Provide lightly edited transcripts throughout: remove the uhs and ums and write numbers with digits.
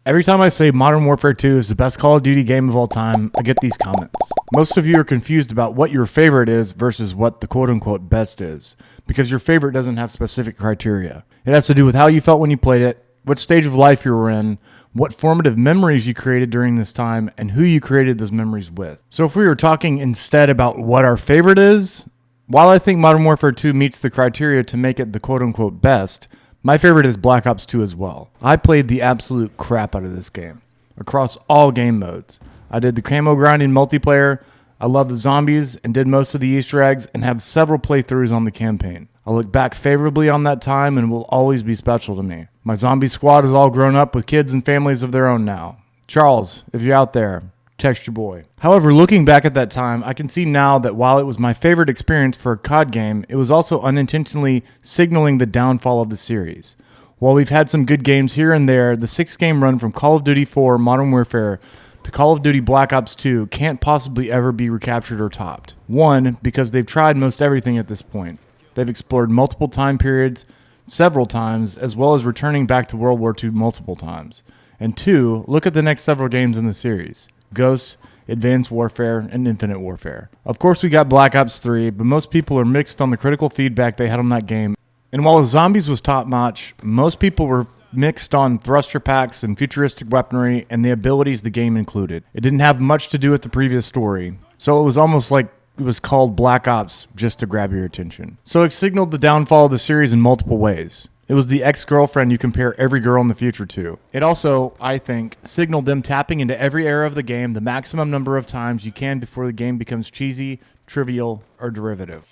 Every time I say Modern Warfare 2 is the best Call of Duty game of all time, I get these comments. Most of you are confused about what your favorite is versus what the quote-unquote best is, because your favorite doesn't have specific criteria. It has to do with how you felt when you played it, what stage of life you were in, what formative memories you created during this time, and who you created those memories with. So if we were talking instead about what our favorite is, while I think Modern Warfare 2 meets the criteria to make it the quote-unquote best, my favorite is Black Ops 2 as well. I played the absolute crap out of this game, across all game modes. I did the camo grinding multiplayer, I love the zombies, and did most of the Easter eggs, and have several playthroughs on the campaign. I look back favorably on that time and will always be special to me. My zombie squad is all grown up with kids and families of their own now. Charles, if you're out there, text your boy. However, looking back at that time, I can see now that while it was my favorite experience for a COD game, it was also unintentionally signaling the downfall of the series. While we've had some good games here and there, the 6-game run from Call of Duty 4 Modern Warfare to Call of Duty Black Ops 2 can't possibly ever be recaptured or topped. One, because they've tried most everything at this point. They've explored multiple time periods, several times, as well as returning back to World War II multiple times. And two, look at the next several games in the series. Ghosts, Advanced Warfare, and Infinite Warfare. Of course, we got Black Ops 3, but most people are mixed on the critical feedback they had on that game. And while the zombies was top-notch, most people were mixed on thruster packs and futuristic weaponry and the abilities the game included. It didn't have much to do with the previous story, so it was almost like it was called Black Ops just to grab your attention. So it signaled the downfall of the series in multiple ways. It was the ex-girlfriend you compare every girl in the future to. It also, I think, signaled them tapping into every era of the game the maximum number of times you can before the game becomes cheesy, trivial, or derivative.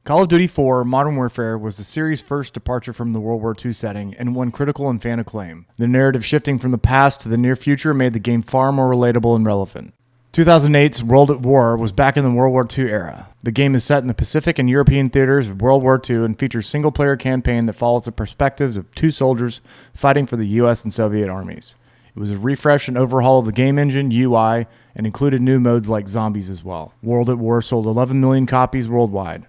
Call of Duty 4 Modern Warfare was the series' first departure from the World War II setting and won critical and fan acclaim. The narrative shifting from the past to the near future made the game far more relatable and relevant. 2008's World at War was back in the World War II era. The game is set in the Pacific and European theaters of World War II and features a single-player campaign that follows the perspectives of two soldiers fighting for the US and Soviet armies. It was a refresh and overhaul of the game engine, UI, and included new modes like zombies as well. World at War sold 11 million copies worldwide.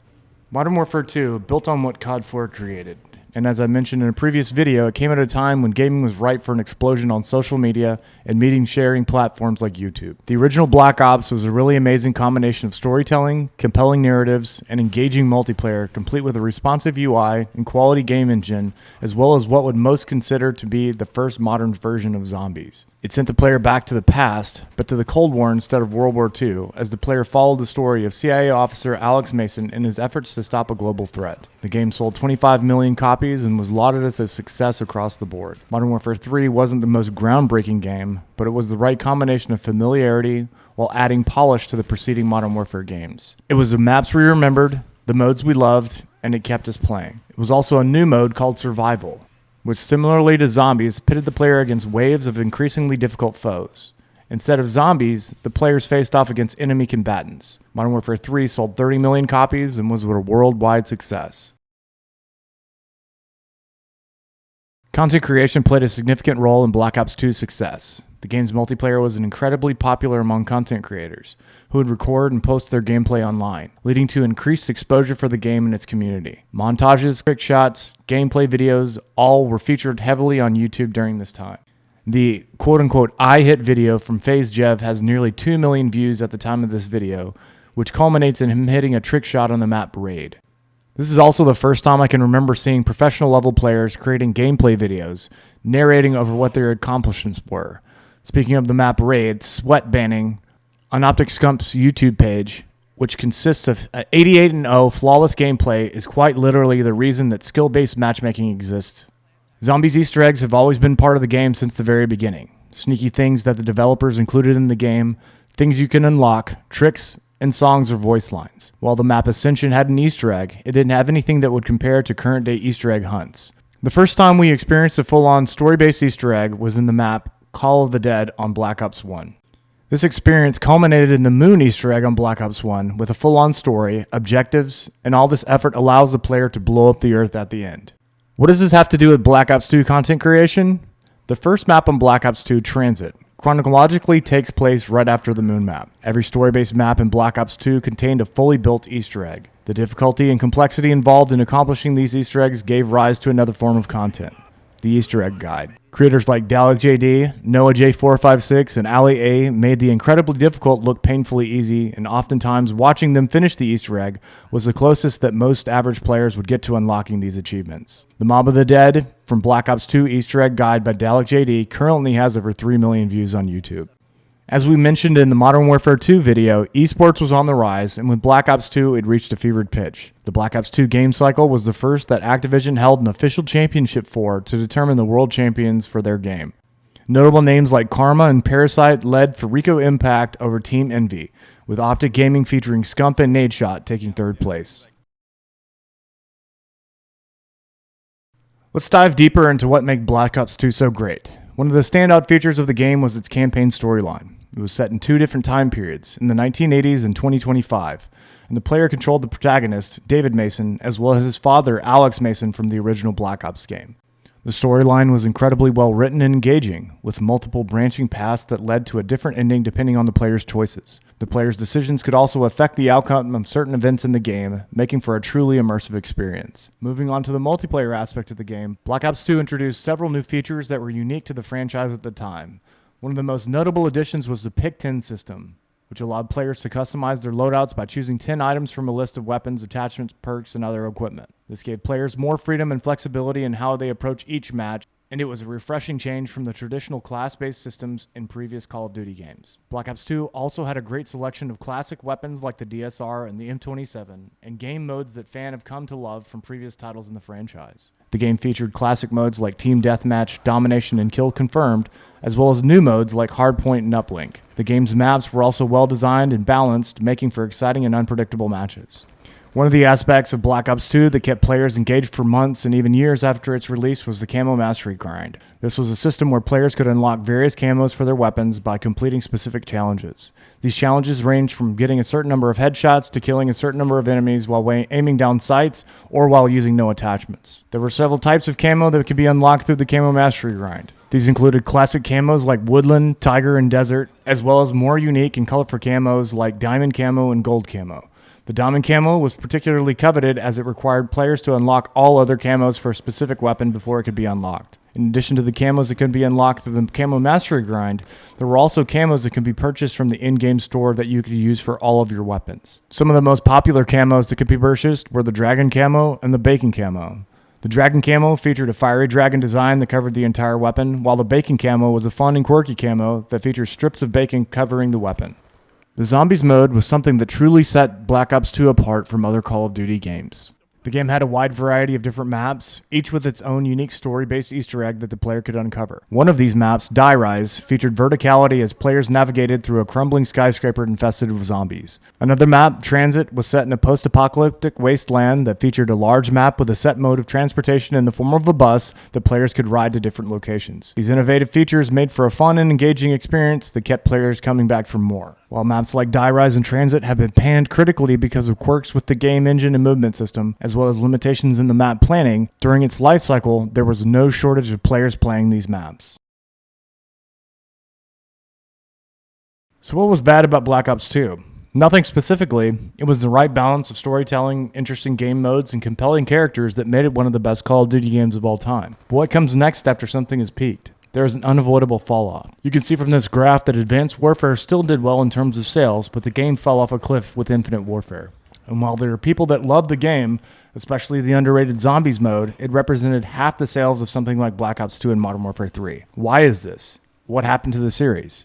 Modern Warfare 2 built on what COD 4 created. And as I mentioned in a previous video, it came at a time when gaming was ripe for an explosion on social media and meeting sharing platforms like YouTube. The original Black Ops was a really amazing combination of storytelling, compelling narratives, and engaging multiplayer, complete with a responsive UI and quality game engine, as well as what would most consider to be the first modern version of zombies. It sent the player back to the past, but to the Cold War instead of World War II, as the player followed the story of CIA officer Alex Mason in his efforts to stop a global threat. The game sold 25 million copies and was lauded as a success across the board. Modern Warfare 3 wasn't the most groundbreaking game, but it was the right combination of familiarity while adding polish to the preceding Modern Warfare games. It was the maps we remembered, the modes we loved, and it kept us playing. It was also a new mode called Survival, which similarly to zombies, pitted the player against waves of increasingly difficult foes. Instead of zombies, the players faced off against enemy combatants. Modern Warfare 3 sold 30 million copies and was a worldwide success. Content creation played a significant role in Black Ops 2's success. The game's multiplayer was incredibly popular among content creators, who would record and post their gameplay online, leading to increased exposure for the game and its community. Montages, quick shots, gameplay videos, all were featured heavily on YouTube during this time. The quote-unquote I Hit video from FaZe Jev has nearly 2 million views at the time of this video, which culminates in him hitting a trick shot on the map Raid. This is also the first time I can remember seeing professional level players creating gameplay videos, narrating over what their accomplishments were. Speaking of the map Raid, sweat banning on Optic Scump's YouTube page, which consists of 88-0 flawless gameplay, is quite literally the reason that skill-based matchmaking exists. Zombies Easter eggs have always been part of the game since the very beginning. Sneaky things that the developers included in the game, things you can unlock, tricks, and songs or voice lines. While the map Ascension had an Easter egg, it didn't have anything that would compare to current-day Easter egg hunts. The first time we experienced a full-on story-based Easter egg was in the map Call of the Dead on Black Ops 1. This experience culminated in the Moon Easter egg on Black Ops 1 with a full-on story, objectives, and all this effort allows the player to blow up the Earth at the end. What does this have to do with Black Ops 2 content creation? The first map on Black Ops 2, Transit, chronologically takes place right after the moon map. Every story-based map in Black Ops 2 contained a fully built Easter egg. The difficulty and complexity involved in accomplishing these Easter eggs gave rise to another form of content, the Easter egg guide. Creators like Dalek JD, Noah J456, and Ali A made the incredibly difficult look painfully easy, and oftentimes watching them finish the Easter egg was the closest that most average players would get to unlocking these achievements. The Mob of the Dead from Black Ops 2 Easter egg guide by Dalek JD currently has over 3 million views on YouTube. As we mentioned in the Modern Warfare 2 video, esports was on the rise, and with Black Ops 2, it reached a fevered pitch. The Black Ops 2 game cycle was the first that Activision held an official championship for to determine the world champions for their game. Notable names like Karma and Parasite led for Rico Impact over Team Envy, with Optic Gaming featuring Scump and Nadeshot taking third place. Let's dive deeper into what made Black Ops 2 so great. One of the standout features of the game was its campaign storyline. It was set in two different time periods, in the 1980s and 2025, and the player controlled the protagonist, David Mason, as well as his father, Alex Mason, from the original Black Ops game. The storyline was incredibly well written and engaging, with multiple branching paths that led to a different ending depending on the player's choices. The player's decisions could also affect the outcome of certain events in the game, making for a truly immersive experience. Moving on to the multiplayer aspect of the game, Black Ops 2 introduced several new features that were unique to the franchise at the time. One of the most notable additions was the Pick 10 system, which allowed players to customize their loadouts by choosing 10 items from a list of weapons, attachments, perks, and other equipment. This gave players more freedom and flexibility in how they approach each match, and it was a refreshing change from the traditional class-based systems in previous Call of Duty games. Black Ops 2 also had a great selection of classic weapons like the DSR and the M27, and game modes that fans have come to love from previous titles in the franchise. The game featured classic modes like Team Deathmatch, Domination, and Kill Confirmed, as well as new modes like Hardpoint and Uplink. The game's maps were also well designed and balanced, making for exciting and unpredictable matches. One of the aspects of Black Ops 2 that kept players engaged for months and even years after its release was the Camo Mastery grind. This was a system where players could unlock various camos for their weapons by completing specific challenges. These challenges ranged from getting a certain number of headshots to killing a certain number of enemies while aiming down sights or while using no attachments. There were several types of camo that could be unlocked through the Camo Mastery grind. These included classic camos like Woodland, Tiger, and Desert, as well as more unique and colorful camos like Diamond Camo and Gold Camo. The Diamond Camo was particularly coveted as it required players to unlock all other camos for a specific weapon before it could be unlocked. In addition to the camos that could be unlocked through the Camo Mastery grind, there were also camos that could be purchased from the in-game store that you could use for all of your weapons. Some of the most popular camos that could be purchased were the Dragon Camo and the Bacon Camo. The Dragon Camo featured a fiery dragon design that covered the entire weapon, while the Bacon Camo was a fun and quirky camo that featured strips of bacon covering the weapon. The Zombies mode was something that truly set Black Ops 2 apart from other Call of Duty games. The game had a wide variety of different maps, each with its own unique story-based Easter egg that the player could uncover. One of these maps, Die Rise, featured verticality as players navigated through a crumbling skyscraper infested with zombies. Another map, Transit, was set in a post-apocalyptic wasteland that featured a large map with a set mode of transportation in the form of a bus that players could ride to different locations. These innovative features made for a fun and engaging experience that kept players coming back for more. While maps like Die Rise and Transit have been panned critically because of quirks with the game engine and movement system, as well as limitations in the map planning, during its life cycle, there was no shortage of players playing these maps. So what was bad about Black Ops 2? Nothing specifically. It was the right balance of storytelling, interesting game modes, and compelling characters that made it one of the best Call of Duty games of all time. But what comes next after something is peaked? There is an unavoidable fall-off. You can see from this graph that Advanced Warfare still did well in terms of sales, but the game fell off a cliff with Infinite Warfare. And while there are people that love the game, especially the underrated Zombies mode, it represented half the sales of something like Black Ops 2 and Modern Warfare 3. Why is this? What happened to the series?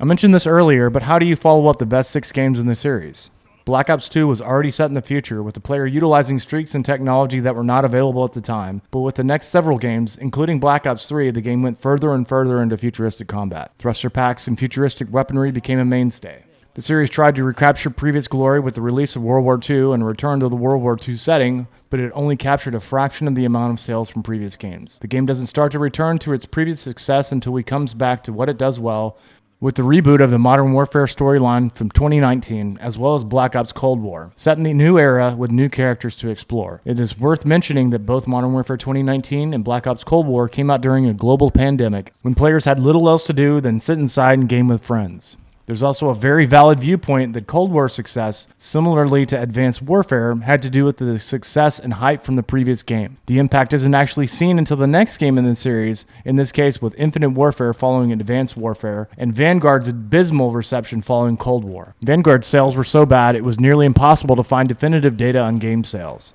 I mentioned this earlier, but how do you follow up the best 6 games in the series? Black Ops 2 was already set in the future, with the player utilizing streaks and technology that were not available at the time, but with the next several games, including Black Ops 3, the game went further and further into futuristic combat. Thruster packs and futuristic weaponry became a mainstay. The series tried to recapture previous glory with the release of World War II and a return to the World War II setting, but it only captured a fraction of the amount of sales from previous games. The game doesn't start to return to its previous success until it comes back to what it does well, with the reboot of the Modern Warfare storyline from 2019, as well as Black Ops Cold War, set in the new era with new characters to explore. It is worth mentioning that both Modern Warfare 2019 and Black Ops Cold War came out during a global pandemic when players had little else to do than sit inside and game with friends. There's also a very valid viewpoint that Cold War's success, similarly to Advanced Warfare, had to do with the success and hype from the previous game. The impact isn't actually seen until the next game in the series, in this case with Infinite Warfare following Advanced Warfare, and Vanguard's abysmal reception following Cold War. Vanguard's sales were so bad it was nearly impossible to find definitive data on game sales.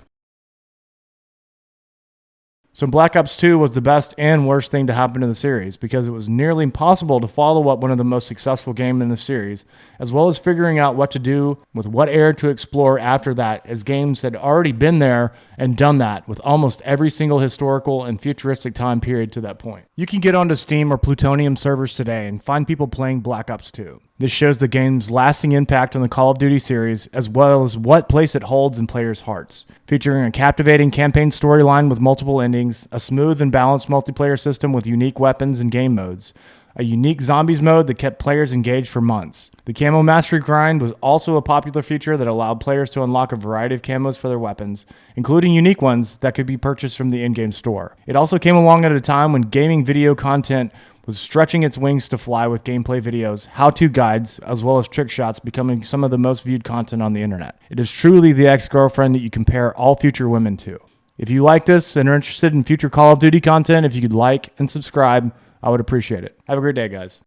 So Black Ops 2 was the best and worst thing to happen to the series because it was nearly impossible to follow up one of the most successful games in the series, as well as figuring out what to do with what era to explore after that, as games had already been there and done that with almost every single historical and futuristic time period to that point. You can get onto Steam or Plutonium servers today and find people playing Black Ops 2. This shows the game's lasting impact on the Call of Duty series, as well as what place it holds in players' hearts. Featuring a captivating campaign storyline with multiple endings, a smooth and balanced multiplayer system with unique weapons and game modes, a unique zombies mode that kept players engaged for months. The camo mastery grind was also a popular feature that allowed players to unlock a variety of camos for their weapons, including unique ones that could be purchased from the in-game store. It also came along at a time when gaming video content was stretching its wings to fly, with gameplay videos, how-to guides, as well as trick shots becoming some of the most viewed content on the internet. It is truly the ex-girlfriend that you compare all future women to. If you like this and are interested in future Call of Duty content, if you could like and subscribe, I would appreciate it. Have a great day, guys.